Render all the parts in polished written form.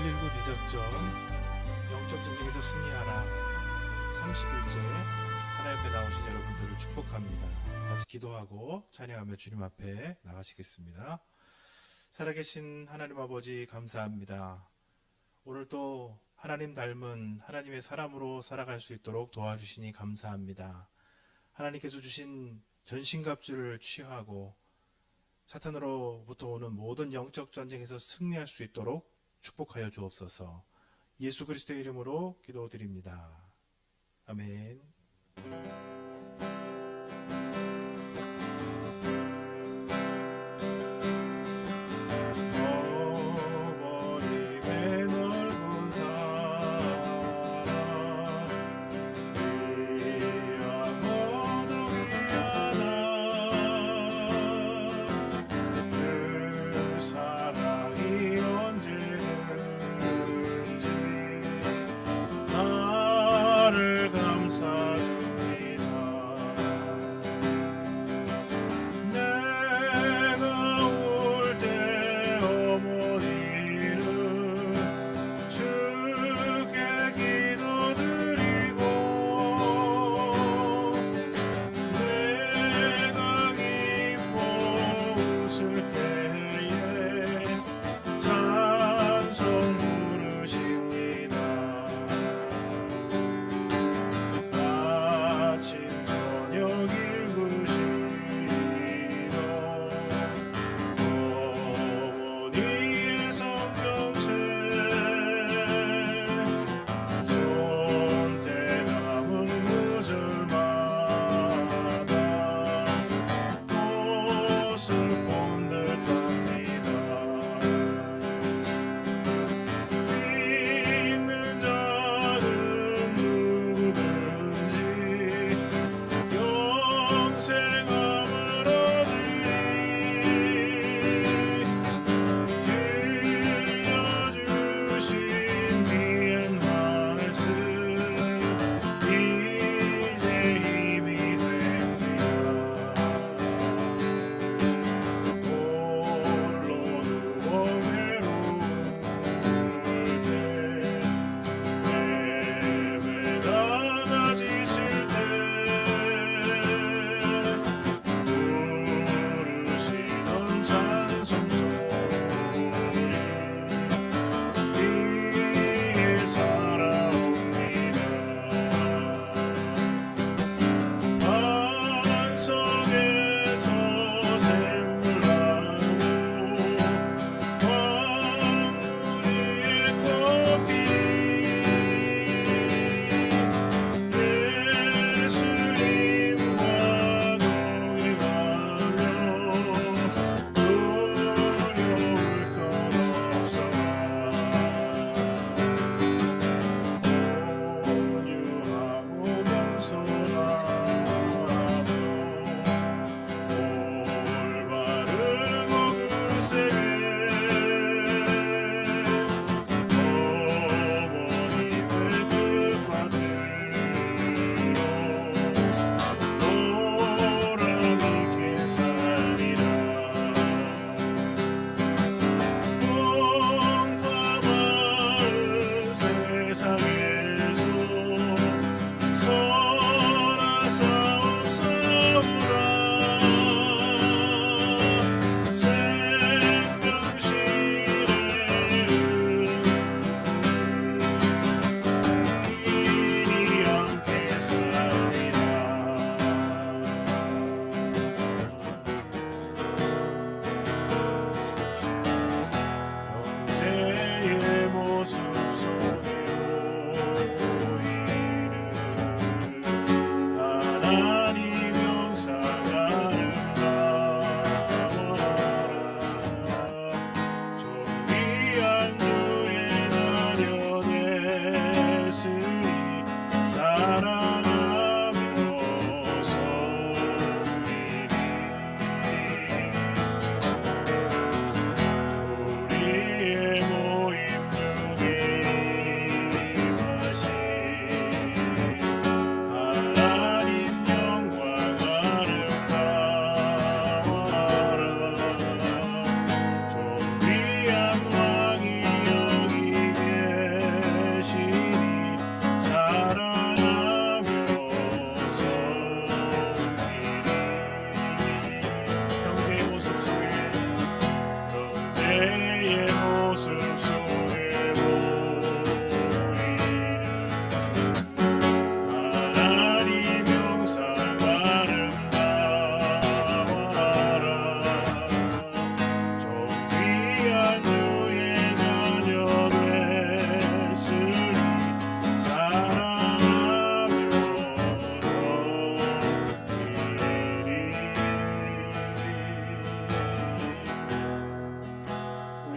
119 대작전 영적 전쟁에서 승리하라 30일째 하나님 앞에 나오신 여러분들을 축복합니다. 같이 기도하고 찬양하며 주님 앞에 나가시겠습니다. 살아계신 하나님 아버지 감사합니다. 오늘도 하나님 닮은 하나님의 사람으로 살아갈 수 있도록 도와주시니 감사합니다. 하나님께서 주신 전신갑주를 취하고 사탄으로부터 오는 모든 영적 전쟁에서 승리할 수 있도록 축복하여 주옵소서. 예수 그리스도의 이름으로 기도드립니다. 아멘. 감사합니다.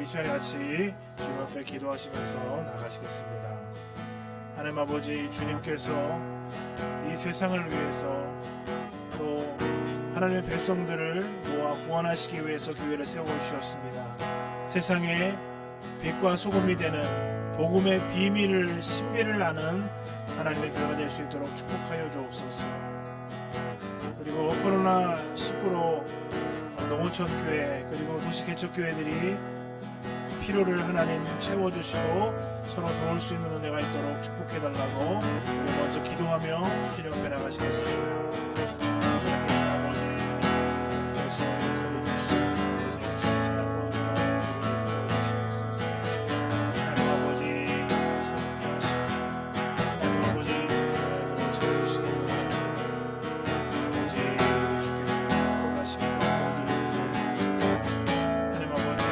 이 시간에 같이 주님 앞에 기도하시면서 나가시겠습니다. 하나님 아버지, 주님께서 이 세상을 위해서 또 하나님의 백성들을 모아 구원하시기 위해서 교회를 세워주셨습니다. 세상에 빛과 소금이 되는 복음의 비밀을, 신비를 아는 하나님의 교회가 될 수 있도록 축복하여 주옵소서. 그리고 코로나19로 농어촌 교회 그리고 도시개척교회들이 필요를 하나님 채워주시고 서로 도울 수 있는 은혜가 있도록 축복해달라고 먼저 기도하며 주님 앞에 나가시겠습니다. 살아계신 아버지, 예수 용서해 주시고 아버지 같이 사랑과 은혜를 주시옵소서. 하나님 아버지 사랑하시고 하나님 아버지 주님을 채워주시겠습니다. 아버지 주께서 구원하시고 하나님 아버지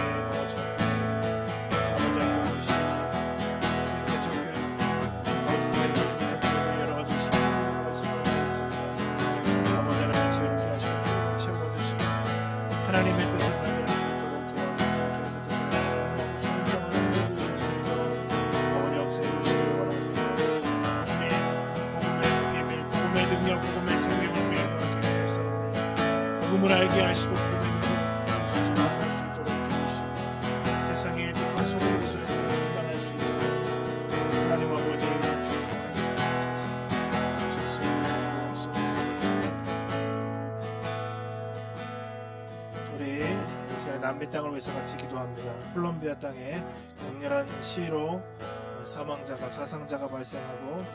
하나님의 뜻을 발견할 수 있도록 도와주시고 주님의 뜻을 순종을 이룰 수 있도록 아버지 역사해 주시길 원합니다. 주님 복음의 비밀, 복음의 능력, 복음의 생명을 매일하게 해주옵소서. 복음을 알게 하시고 복음의 능력을 가지고 나갈 수 있도록 도우시고 세상의 빛과 소금으로서 감당할 수 있도록 하나님 아버지 축복하여 주옵소서. 우리 이제 남미 땅을 위해서 같이 기도합니다. 콜롬비아 땅에 격렬한 시로 사망자가 사상자가 발생하고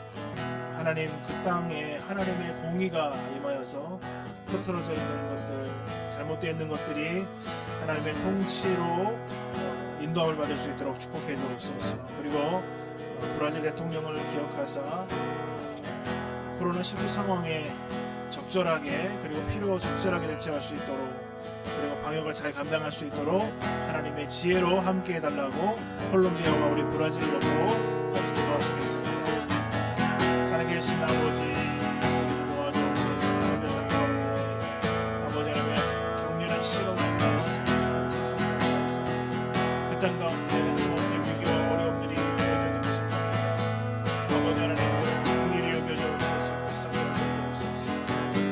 하나님 그 땅에 하나님의 공의가 임하여서 흐트러져 있는 것들, 잘못되어 있는 것들이 하나님의 통치로 인도함을 받을 수 있도록 축복해 주옵소서. 그리고 브라질 대통령을 기억하사 코로나19 상황에 적절하게 그리고 필요 적절하게 대처할 수 있도록 그리고 방역을 잘 감당할 수 있도록 하나님의 지혜로 함께 해달라고 콜롬비아와 우리 브라질로도 같이 기도하시겠습니다. 살아계신 아버지 도와주옵소서. 아버지 하나님의 격렬한 시로 만나는 세상을 위해서 그 땅 가운데 모든 위기와 어려움들이 되어져 있는 것입니다. 아버지 하나님 긍휼히 여겨주옵소서. 불쌍히 여겨주옵소서.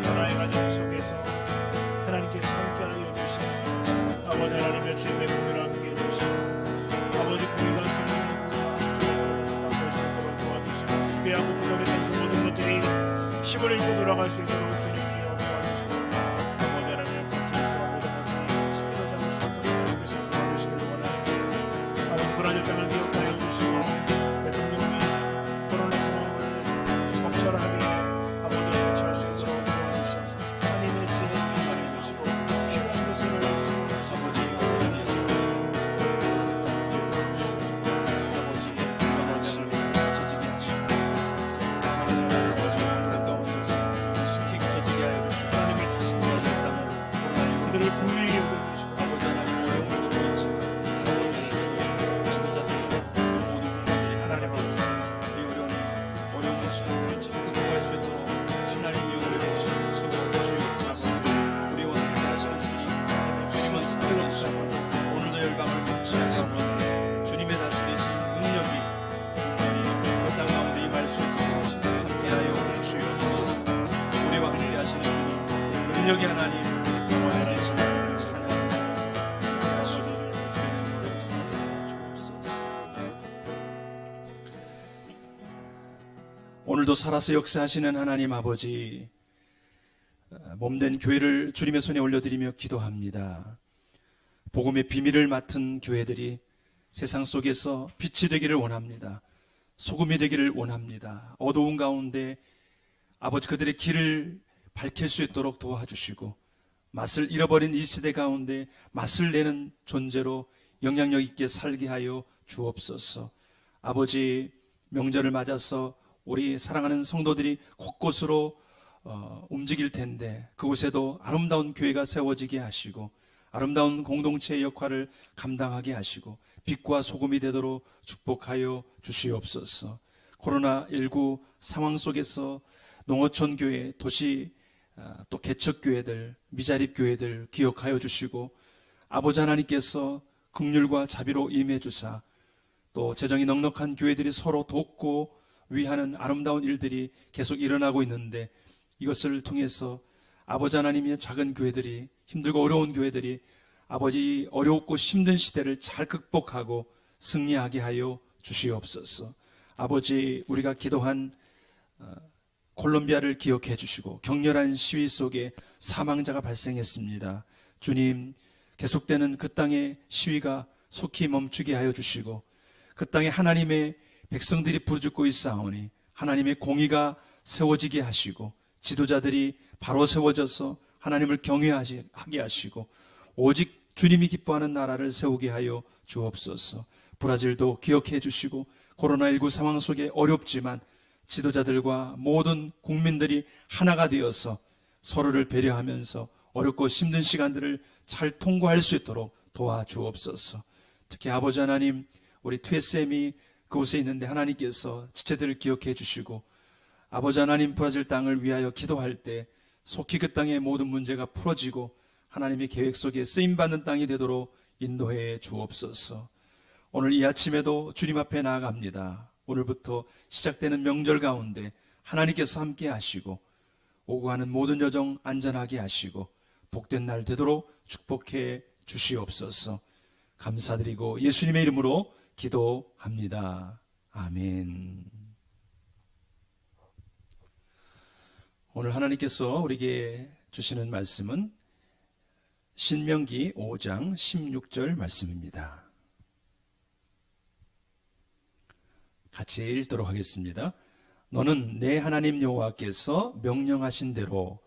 변화의 과정 속에서 하나님께서 함께하여 주시소. 아버지 하나님의 주님의 공의를 함께해 주시고 아버지 공의가 주님의 수준으로 나올 수 있도록 도와주시고 후회하고 부족했던 그 모든 것들이 힘을 잃고 돌아갈 수 있도록 주님이여 도와주시고 아버지 하나님의 법정에서 모든 것들이 지켜져 잡을 수 있도록 주님께서 도와주시기를 원하는데 아버지 브라질 땅을 기억하여 주시고 대통령이 코로나 상황을 적절하게 아버지 대처할 수 있도록 도와주시옵소서. 하나님의 지혜를 임하여 주시고 필요한 것을 그들을 긍휼히 여겨주시고 아버지 하나님 하나님 아버지 어려운 것이 자꾸 도할 수 있도록 하나님 이용해 주시옵소서. 우리와 함께 하시는 주님은 살아계시고 오늘도 열방을 통치하시고 주님의 다스리신 능력이 그 땅 가운데 임할 수 있도록 함께하여 주시옵소서. 우리와 함께 하시는 주님 능력의 하나님 오늘도 살아서 역사하시는 하나님 아버지, 몸된 교회를 주님의 손에 올려드리며 기도합니다. 복음의 비밀을 맡은 교회들이 세상 속에서 빛이 되기를 원합니다. 소금이 되기를 원합니다. 어두운 가운데 아버지 그들의 길을 밝힐 수 있도록 도와주시고 맛을 잃어버린 이 세대 가운데 맛을 내는 존재로 영향력 있게 살게 하여 주옵소서. 아버지 명절을 맞아서 우리 사랑하는 성도들이 곳곳으로 움직일 텐데 그곳에도 아름다운 교회가 세워지게 하시고 아름다운 공동체의 역할을 감당하게 하시고 빛과 소금이 되도록 축복하여 주시옵소서. 코로나19 상황 속에서 농어촌 교회, 도시 또 개척교회들, 미자립 교회들 기억하여 주시고 아버지 하나님께서 긍휼과 자비로 임해 주사 또 재정이 넉넉한 교회들이 서로 돕고 위하는 아름다운 일들이 계속 일어나고 있는데 이것을 통해서 아버지 하나님의 작은 교회들이 힘들고 어려운 교회들이 아버지 어렵고 힘든 시대를 잘 극복하고 승리하게 하여 주시옵소서. 아버지 우리가 기도한 콜롬비아를 기억해 주시고 격렬한 시위 속에 사망자가 발생했습니다. 주님 계속되는 그 땅의 시위가 속히 멈추게 하여 주시고 그 땅에 하나님의 백성들이 부르짖고 있사오니 하나님의 공의가 세워지게 하시고 지도자들이 바로 세워져서 하나님을 경외하게 하시고 오직 주님이 기뻐하는 나라를 세우게 하여 주옵소서. 브라질도 기억해 주시고 코로나19 상황 속에 어렵지만 지도자들과 모든 국민들이 하나가 되어서 서로를 배려하면서 어렵고 힘든 시간들을 잘 통과할 수 있도록 도와주옵소서. 특히 아버지 하나님 우리 TSM이 그곳에 있는데 하나님께서 지체들을 기억해 주시고 아버지 하나님 브라질 땅을 위하여 기도할 때 속히 그 땅의 모든 문제가 풀어지고 하나님의 계획 속에 쓰임받는 땅이 되도록 인도해 주옵소서. 오늘 이 아침에도 주님 앞에 나아갑니다. 오늘부터 시작되는 명절 가운데 하나님께서 함께 하시고 오고 가는 모든 여정 안전하게 하시고 복된 날 되도록 축복해 주시옵소서. 감사드리고 예수님의 이름으로 기도합니다. 아멘. 오늘 하나님께서 우리에게 주시는 말씀은 신명기 5장 16절 말씀입니다. 같이 읽도록 하겠습니다. 너는 내 하나님 여호와께서 명령하신 대로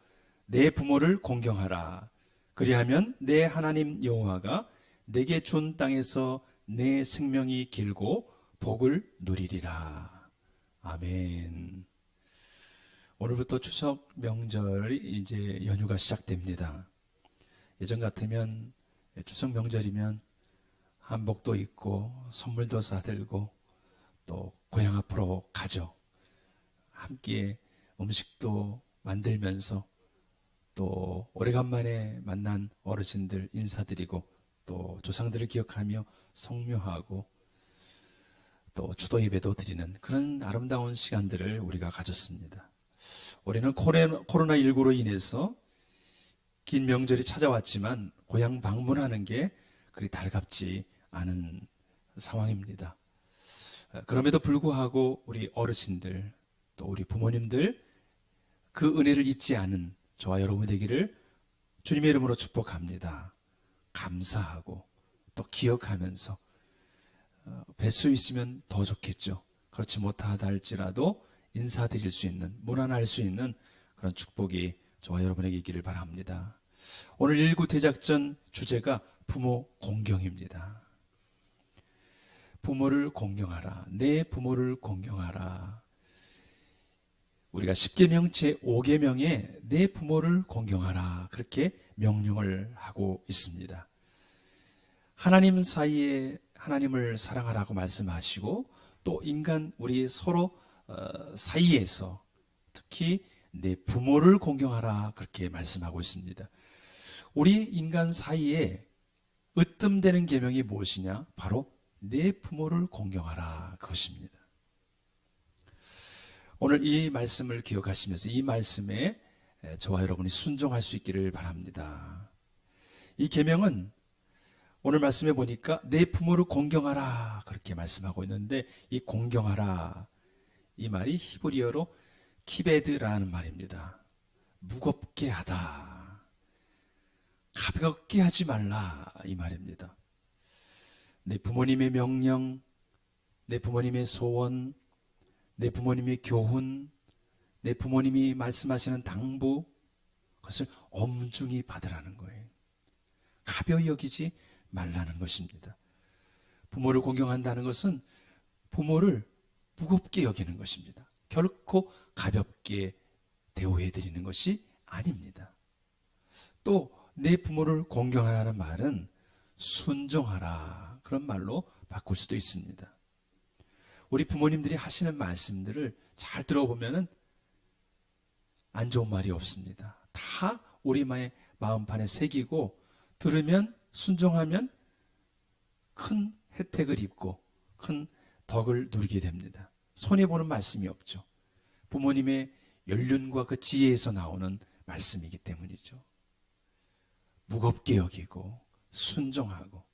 내 부모를 공경하라. 그리하면 내 하나님 여호와가 내게 준 땅에서 내 생명이 길고 복을 누리리라. 아멘. 오늘부터 추석 명절이 이제 연휴가 시작됩니다. 예전 같으면 추석 명절이면 한복도 입고 선물도 사들고 또 고향 앞으로 가죠. 함께 음식도 만들면서 또 오래간만에 만난 어르신들 인사드리고 또 조상들을 기억하며 성묘하고 또 추도 예배도 드리는 그런 아름다운 시간들을 우리가 가졌습니다. 올해는 코로나19로 인해서 긴 명절이 찾아왔지만 고향 방문하는 게 그리 달갑지 않은 상황입니다. 그럼에도 불구하고 우리 어르신들 또 우리 부모님들 그 은혜를 잊지 않은 저와 여러분 되기를 주님의 이름으로 축복합니다. 감사하고 또 기억하면서 뵐 수 있으면 더 좋겠죠. 그렇지 못하다 할지라도 인사드릴 수 있는, 문안할 수 있는 그런 축복이 저와 여러분에게 있기를 바랍니다. 오늘 일구 대작전 주제가 부모 공경입니다. 부모를 공경하라. 내 부모를 공경하라. 우리가 10계명 제5계명에 내 부모를 공경하라 그렇게 명령을 하고 있습니다. 하나님 사이에 하나님을 사랑하라고 말씀하시고 또 인간 우리 서로 사이에서 특히 내 부모를 공경하라 그렇게 말씀하고 있습니다. 우리 인간 사이에 으뜸되는 계명이 무엇이냐? 바로 내 부모를 공경하라 그것입니다. 오늘 이 말씀을 기억하시면서 이 말씀에 저와 여러분이 순종할 수 있기를 바랍니다. 이 계명은 오늘 말씀해 보니까 내 부모를 공경하라 그렇게 말씀하고 있는데 이 공경하라 이 말이 히브리어로 키베드라는 말입니다. 무겁게 하다, 가볍게 하지 말라 이 말입니다. 내 부모님의 명령, 내 부모님의 소원, 내 부모님의 교훈, 내 부모님이 말씀하시는 당부 그것을 엄중히 받으라는 거예요. 가벼이 여기지 말라는 것입니다. 부모를 공경한다는 것은 부모를 무겁게 여기는 것입니다. 결코 가볍게 대우해드리는 것이 아닙니다. 또 내 부모를 공경하라는 말은 순종하라 그런 말로 바꿀 수도 있습니다. 우리 부모님들이 하시는 말씀들을 잘 들어보면 안 좋은 말이 없습니다. 다 우리 마음판에 새기고 들으면 순종하면 큰 혜택을 입고 큰 덕을 누리게 됩니다. 손해보는 말씀이 없죠. 부모님의 연륜과 그 지혜에서 나오는 말씀이기 때문이죠. 무겁게 여기고 순종하고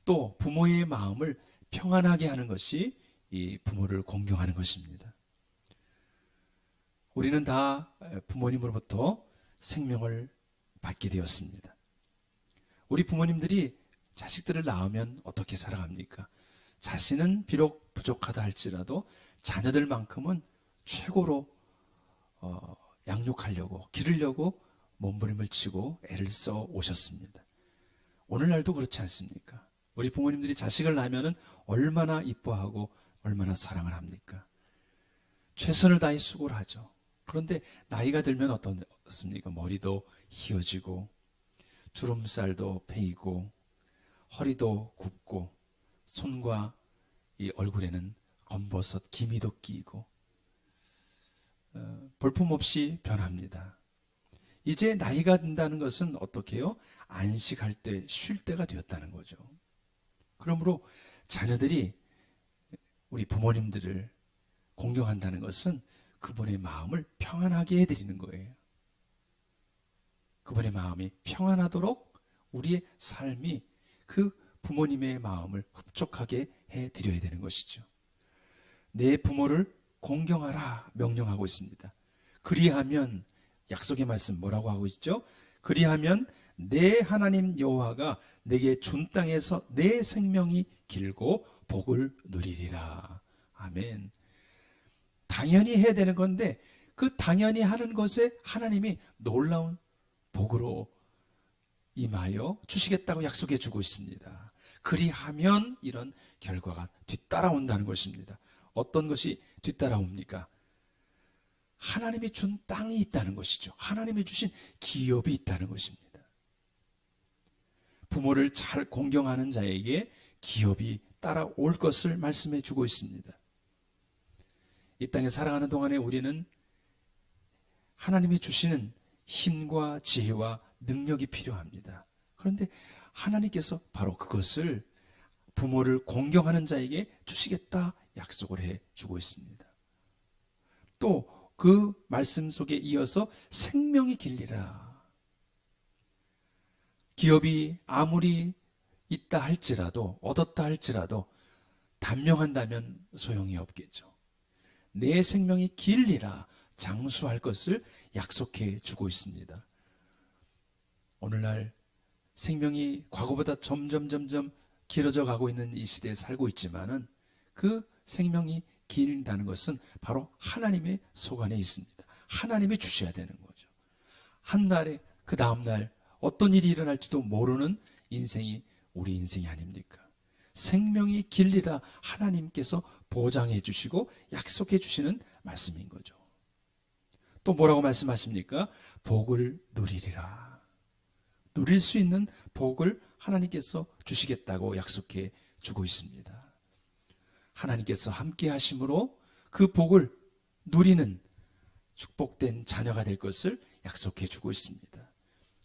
또 부모의 마음을 평안하게 하는 것이 이 부모를 공경하는 것입니다. 우리는 다 부모님으로부터 생명을 받게 되었습니다. 우리 부모님들이 자식들을 낳으면 어떻게 살아갑니까? 자신은 비록 부족하다 할지라도 자녀들만큼은 최고로 양육하려고 기르려고 몸부림을 치고 애를 써 오셨습니다. 오늘날도 그렇지 않습니까? 우리 부모님들이 자식을 낳으면 얼마나 이뻐하고 얼마나 사랑을 합니까? 최선을 다해 수고를 하죠. 그런데 나이가 들면 어떻습니까? 머리도 휘어지고 주름살도 패이고 허리도 굽고 손과 이 얼굴에는 검버섯 기미도 끼고 볼품없이 변합니다. 이제 나이가 든다는 것은 어떻게 해요? 안식할 때 쉴 때가 되었다는 거죠. 그러므로 자녀들이 우리 부모님들을 공경한다는 것은 그분의 마음을 평안하게 해드리는 거예요. 그분의 마음이 평안하도록 우리의 삶이 그 부모님의 마음을 흡족하게 해드려야 되는 것이죠. 내 부모를 공경하라 명령하고 있습니다. 그리하면 약속의 말씀 뭐라고 하고 있죠? 그리하면 내 하나님 여호와가 내게 준 땅에서 내 생명이 길고 복을 누리리라. 아멘. 당연히 해야 되는 건데 그 당연히 하는 것에 하나님이 놀라운 복으로 임하여 주시겠다고 약속해 주고 있습니다. 그리하면 이런 결과가 뒤따라온다는 것입니다. 어떤 것이 뒤따라옵니까? 하나님이 준 땅이 있다는 것이죠. 하나님이 주신 기업이 있다는 것입니다. 부모를 잘 공경하는 자에게 기업이 따라올 것을 말씀해 주고 있습니다. 이 땅에 살아가는 동안에 우리는 하나님이 주시는 힘과 지혜와 능력이 필요합니다. 그런데 하나님께서 바로 그것을 부모를 공경하는 자에게 주시겠다 약속을 해 주고 있습니다. 또 그 말씀 속에 이어서 생명이 길리라. 기업이 아무리 있다 할지라도 얻었다 할지라도 단명한다면 소용이 없겠죠. 내 생명이 길리라 장수할 것을 약속해 주고 있습니다. 오늘날 생명이 과거보다 점점 길어져 가고 있는 이 시대에 살고 있지만은 그 생명이 길다는 것은 바로 하나님의 소관에 있습니다. 하나님이 주셔야 되는 거죠. 한 날에 그 다음 날 어떤 일이 일어날지도 모르는 인생이 우리 인생이 아닙니까? 생명이 길리라 하나님께서 보장해 주시고 약속해 주시는 말씀인 거죠. 또 뭐라고 말씀하십니까? 복을 누리리라. 누릴 수 있는 복을 하나님께서 주시겠다고 약속해 주고 있습니다. 하나님께서 함께 하심으로 그 복을 누리는 축복된 자녀가 될 것을 약속해 주고 있습니다.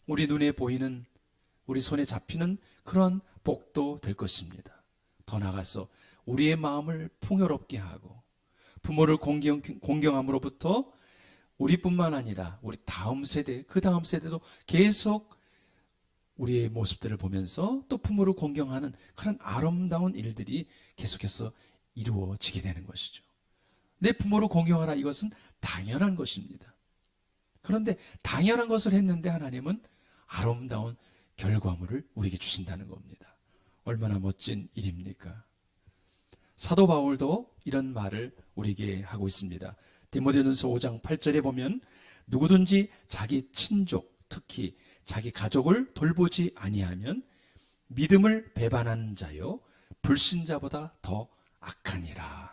우리 눈에 보이는, 우리 손에 잡히는 그런 복도 될 것입니다. 더 나아가서 우리의 마음을 풍요롭게 하고 부모를 공경함으로부터 우리뿐만 아니라 우리 다음 세대, 그 다음 세대도 계속 우리의 모습들을 보면서 또 부모를 공경하는 그런 아름다운 일들이 계속해서 이루어지게 되는 것이죠. 내 부모를 공경하라, 이것은 당연한 것입니다. 그런데 당연한 것을 했는데 하나님은 아름다운 결과물을 우리에게 주신다는 겁니다. 얼마나 멋진 일입니까? 사도 바울도 이런 말을 우리에게 하고 있습니다. 디모데전서 5장 8절에 보면 누구든지 자기 친족, 특히 자기 가족을 돌보지 아니하면 믿음을 배반하는 자요 불신자보다 더 악하니라.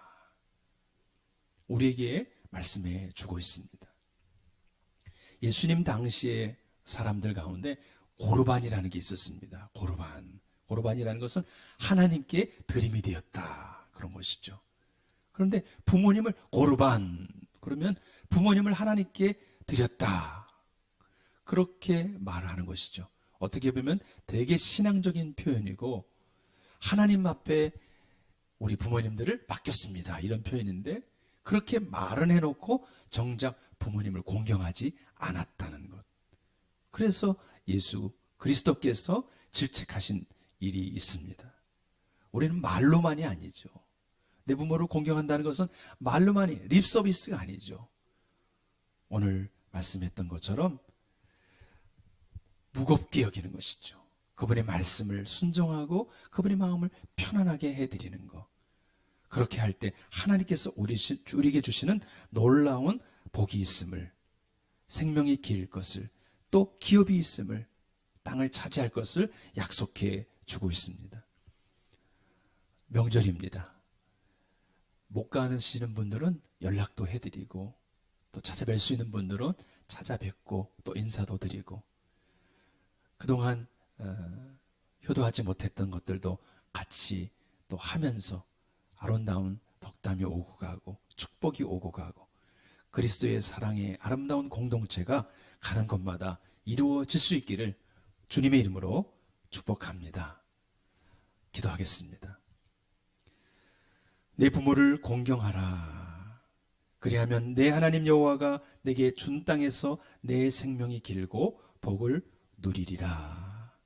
우리에게 말씀해 주고 있습니다. 예수님 당시의 사람들 가운데 고르반이라는 게 있었습니다. 고르반이라는 것은 하나님께 드림이 되었다, 그런 것이죠. 그런데 부모님을 고르반, 그러면 부모님을 하나님께 드렸다, 그렇게 말하는 것이죠. 어떻게 보면 되게 신앙적인 표현이고 하나님 앞에 우리 부모님들을 맡겼습니다. 이런 표현인데 그렇게 말은 해놓고 정작 부모님을 공경하지 않았다는 것. 그래서 예수 그리스도께서 질책하신 일이 있습니다. 우리는 말로만이 아니죠. 내 부모를 공경한다는 것은 말로만이 립서비스가 아니죠. 오늘 말씀했던 것처럼 무겁게 여기는 것이죠. 그분의 말씀을 순종하고 그분의 마음을 편안하게 해드리는 것. 그렇게 할 때 하나님께서 우리에게 주시는 놀라운 복이 있음을, 생명이 길 것을, 또 기업이 있음을, 땅을 차지할 것을 약속해 주고 있습니다. 명절입니다. 못 가시는 분들은 연락도 해드리고, 또 찾아뵐 수 있는 분들은 찾아뵙고 또 인사도 드리고, 그동안 효도하지 못했던 것들도 같이 또 하면서 아름다운 덕담이 오고 가고 축복이 오고 가고 그리스도의 사랑의 아름다운 공동체가 가는 곳마다 이루어질 수 있기를 주님의 이름으로 축복합니다. 기도하겠습니다. 내 부모를 공경하라. 그리하면 내 하나님 여호와가 내게 준 땅에서 내 생명이 길고 복을 누리리라.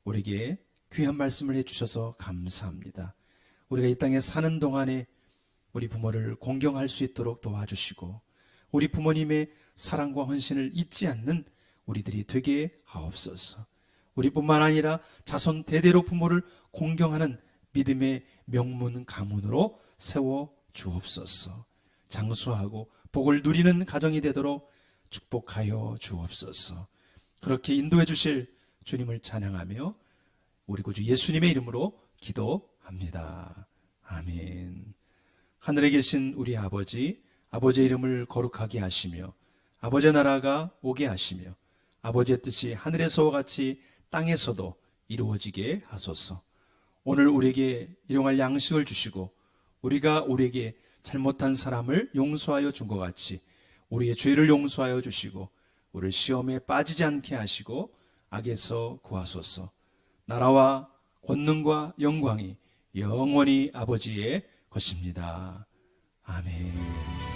우리에게 귀한 말씀을 해주셔서 감사합니다. 우리가 이 땅에 사는 동안에 우리 부모를 공경할 수 있도록 도와주시고 우리 부모님의 사랑과 헌신을 잊지 않는 우리들이 되게 하옵소서. 우리뿐만 아니라 자손 대대로 부모를 공경하는 믿음의 명문 가문으로 세워 주옵소서. 장수하고 복을 누리는 가정이 되도록 축복하여 주옵소서. 그렇게 인도해 주실 주님을 찬양하며 우리 구주 예수님의 이름으로 기도합니다. 아멘. 하늘에 계신 우리 아버지, 아버지의 이름을 거룩하게 하시며 아버지의 나라가 오게 하시며 아버지의 뜻이 하늘에서와 같이 땅에서도 이루어지게 하소서. 오늘 우리에게 일용할 양식을 주시고 우리가 우리에게 잘못한 사람을 용서하여 준 것 같이 우리의 죄를 용서하여 주시고 우리를 시험에 빠지지 않게 하시고 악에서 구하소서. 나라와 권능과 영광이 영원히 아버지의 것입니다. 아멘.